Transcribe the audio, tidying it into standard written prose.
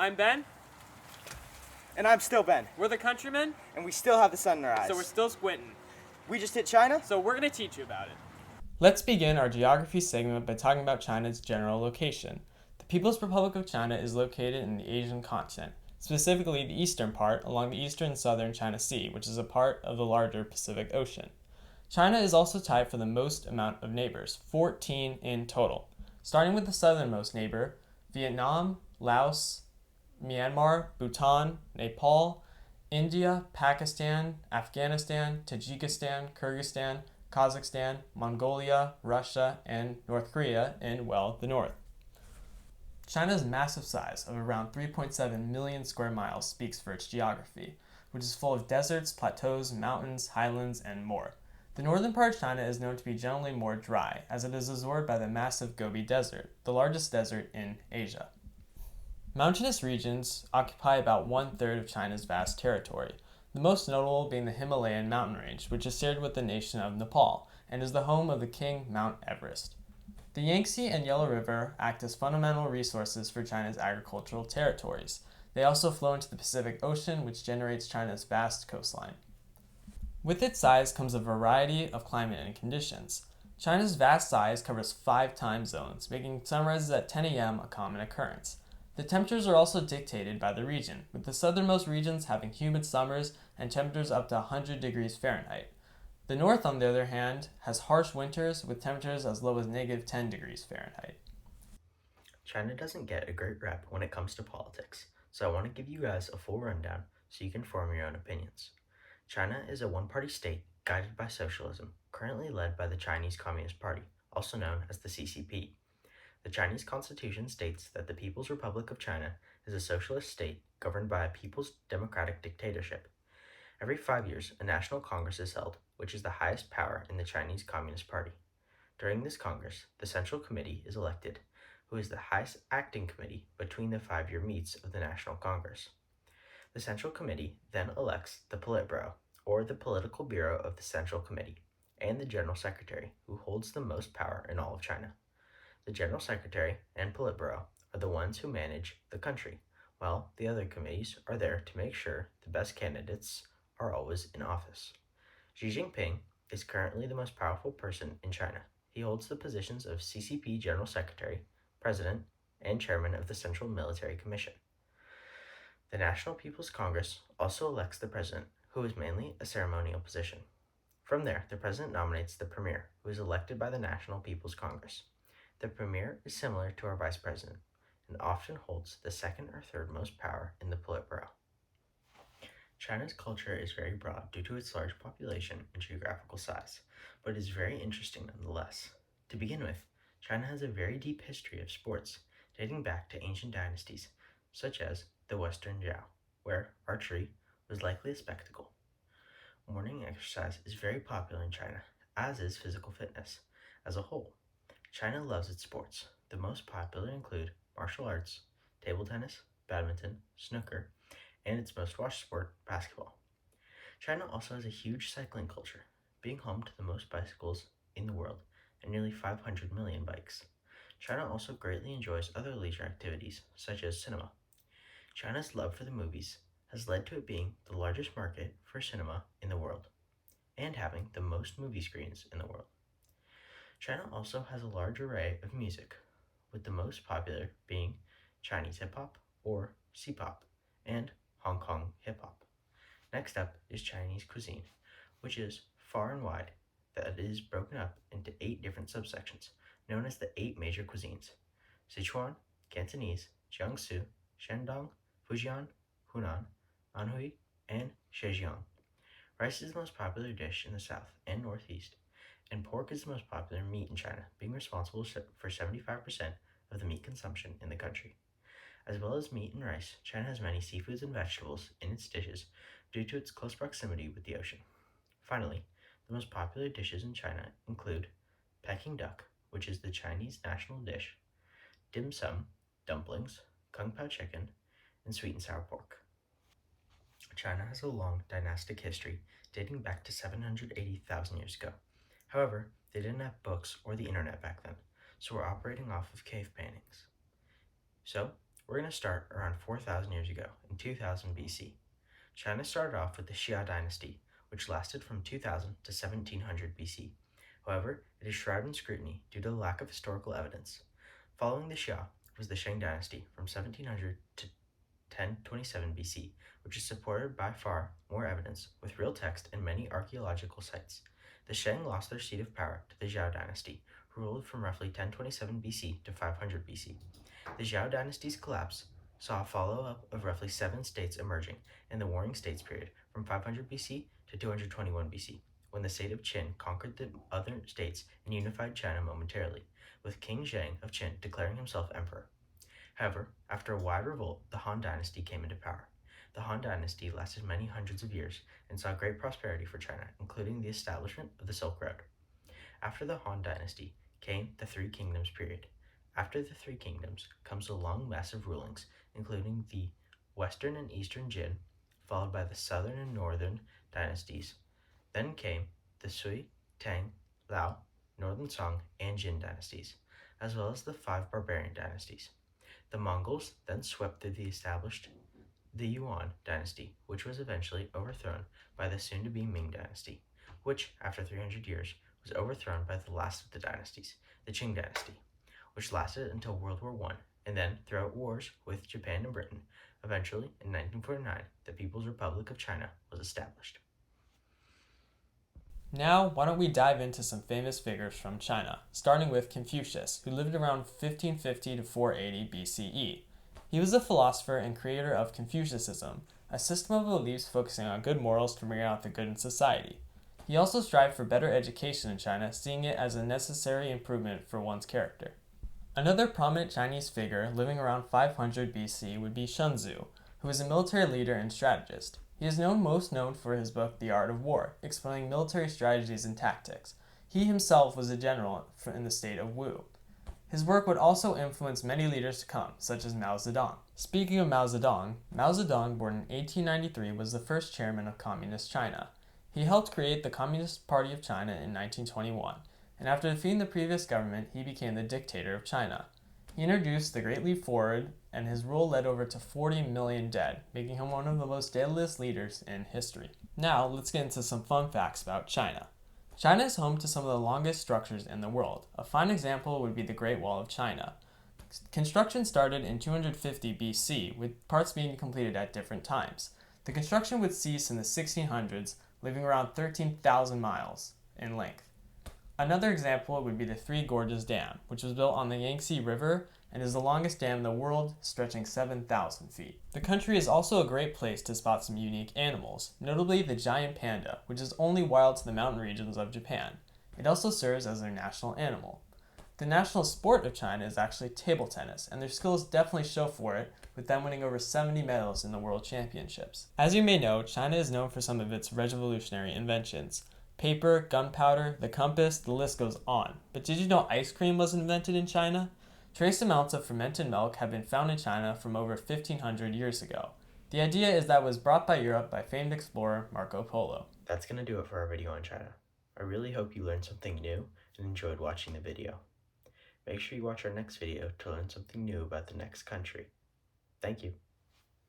I'm Ben. And I'm still Ben. We're the Countrymen, And we still have the sun in our eyes. so we're still squinting. We just hit China? So we're going to teach you about it. Let's begin our geography segment by talking about China's general location. The People's Republic of China is located in the Asian continent, specifically the eastern part along the eastern and southern China Sea, which is a part of the larger Pacific Ocean. China is also tied for the most amount of neighbors, 14 in total. Starting with the southernmost neighbor, Vietnam, Laos, Myanmar, Bhutan, Nepal, India, Pakistan, Afghanistan, Tajikistan, Kyrgyzstan, Kazakhstan, Mongolia, Russia, and North Korea in, the north. China's massive size of around 3.7 million square miles speaks for its geography, which is full of deserts, plateaus, mountains, highlands, and more. The northern part of China is known to be generally more dry, as it is absorbed by the massive Gobi Desert, the largest desert in Asia. Mountainous regions occupy about one-third of China's vast territory, the most notable being the Himalayan mountain range, which is shared with the nation of Nepal and is the home of the King Mount Everest. The Yangtze and Yellow River act as fundamental resources for China's agricultural territories. They also flow into the Pacific Ocean, which generates China's vast coastline. With its size comes a variety of climate and conditions. China's vast size covers 5 time zones, making sunrises at 10 a.m. a common occurrence. The temperatures are also dictated by the region, with the southernmost regions having humid summers and temperatures up to 100 degrees Fahrenheit. The north, on the other hand, has harsh winters with temperatures as low as negative 10 degrees Fahrenheit. China doesn't get a great rep when it comes to politics, so I want to give you guys a full rundown so you can form your own opinions. China is a one-party state guided by socialism, currently led by the Chinese Communist Party, also known as the CCP. The Chinese Constitution states that the People's Republic of China is a socialist state governed by a People's Democratic Dictatorship. Every 5 years, a National Congress is held, which is the highest power in the Chinese Communist Party. During this Congress, the Central Committee is elected, who is the highest acting committee between the 5-year meets of the National Congress. The Central Committee then elects the Politburo, or the Political Bureau of the Central Committee, and the General Secretary, who holds the most power in all of China. The General Secretary and Politburo are the ones who manage the country, while the other committees are there to make sure the best candidates are always in office. Xi Jinping is currently the most powerful person in China. He holds the positions of CCP General Secretary, President, and Chairman of the Central Military Commission. The National People's Congress also elects the President, who is mainly a ceremonial position. From there, the President nominates the Premier, who is elected by the National People's Congress. The Premier is similar to our Vice President and often holds the second or third most power in the Politburo. China's culture is very broad due to its large population and geographical size, but is very interesting nonetheless. To begin with, China has a very deep history of sports, dating back to ancient dynasties, such as the Western Zhao, where archery was likely a spectacle. Morning exercise is very popular in China, as is physical fitness. As a whole, China loves its sports. The most popular include martial arts, table tennis, badminton, snooker, and its most watched sport, basketball. China also has a huge cycling culture, being home to the most bicycles in the world and nearly 500 million bikes. China also greatly enjoys other leisure activities, such as cinema. China's love for the movies has led to it being the largest market for cinema in the world, and having the most movie screens in the world. China also has a large array of music, with the most popular being Chinese hip-hop or C-pop and Hong Kong hip-hop. Next up is Chinese cuisine, which is far and wide, that it is broken up into 8 different subsections, known as the 8 major cuisines: Sichuan, Cantonese, Jiangsu, Shandong, Fujian, Hunan, Anhui, and Zhejiang. Rice is the most popular dish in the south and northeast, and pork is the most popular meat in China, being responsible for 75% of the meat consumption in the country. As well as meat and rice, China has many seafoods and vegetables in its dishes due to its close proximity with the ocean. Finally, the most popular dishes in China include Peking duck, which is the Chinese national dish, dim sum, dumplings, kung pao chicken, and sweet and sour pork. China has a long dynastic history dating back to 780,000 years ago. However, they didn't have books or the internet back then, so we're operating off of cave paintings. So, We're going to start around 4,000 years ago, in 2000 BC. China started off with the Xia dynasty, which lasted from 2000 to 1700 BC. However, it is shrouded in scrutiny due to the lack of historical evidence. Following the Xia was the Shang dynasty from 1700 to 1027 BC, which is supported by far more evidence with real text and many archaeological sites. The Shang lost their seat of power to the Zhou dynasty, who ruled from roughly 1027 BC to 500 BC. The Zhou dynasty's collapse saw a follow-up of roughly 7 states emerging in the Warring States period from 500 BC to 221 BC, when the state of Qin conquered the other states and unified China momentarily, with King Zheng of Qin declaring himself emperor. However, after a wide revolt, the Han dynasty came into power. The Han dynasty lasted many hundreds of years and saw great prosperity for China, including the establishment of the Silk Road. After the Han dynasty came the Three Kingdoms period. After the Three Kingdoms comes a long mass of rulings, including the Western and Eastern Jin, followed by the Southern and Northern dynasties. Then came the Sui, Tang, Lao, Northern Song, and Jin dynasties, as well as the 5 barbarian dynasties. The Mongols then swept through the Yuan dynasty, which was eventually overthrown by the soon-to-be Ming dynasty, which, after 300 years, was overthrown by the last of the dynasties, the Qing dynasty, which lasted until World War I, and then throughout wars with Japan and Britain. Eventually, in 1949, the People's Republic of China was established. Now, why don't we dive into some famous figures from China, starting with Confucius, who lived around 1550 to 480 BCE. He was a philosopher and creator of Confucianism, a system of beliefs focusing on good morals to bring out the good in society. He also strived for better education in China, seeing it as a necessary improvement for one's character. Another prominent Chinese figure living around 500 BC would be Sun Tzu, who was a military leader and strategist. He is most known for his book The Art of War, explaining military strategies and tactics. He himself was a general in the state of Wu. His work would also influence many leaders to come, such as Mao Zedong. Speaking of Mao Zedong, born in 1893, was the first chairman of Communist China. He helped create the Communist Party of China in 1921, and after defeating the previous government, he became the dictator of China. He introduced the Great Leap Forward, and his rule led over to 40 million dead, making him one of the most deadliest leaders in history. Now, let's get into some fun facts about China. China is home to some of the longest structures in the world. A fine example would be the Great Wall of China. Construction started in 250 BC, with parts being completed at different times. The construction would cease in the 1600s, leaving around 13,000 miles in length. Another example would be the Three Gorges Dam, which was built on the Yangtze River and is the longest dam in the world, stretching 7,000 feet. The country is also a great place to spot some unique animals, notably the giant panda, which is only wild to the mountain regions of Japan. It also serves as their national animal. The national sport of China is actually table tennis, and their skills definitely show for it, with them winning over 70 medals in the World Championships. As you may know, China is known for some of its revolutionary inventions. Paper, gunpowder, the compass, the list goes on. But did you know ice cream was invented in China? Trace amounts of fermented milk have been found in China from over 1,500 years ago. The idea is that it was brought by Europe by famed explorer Marco Polo. That's going to do it for our video on China. I really hope you learned something new and enjoyed watching the video. Make sure you watch our next video to learn something new about the next country. Thank you.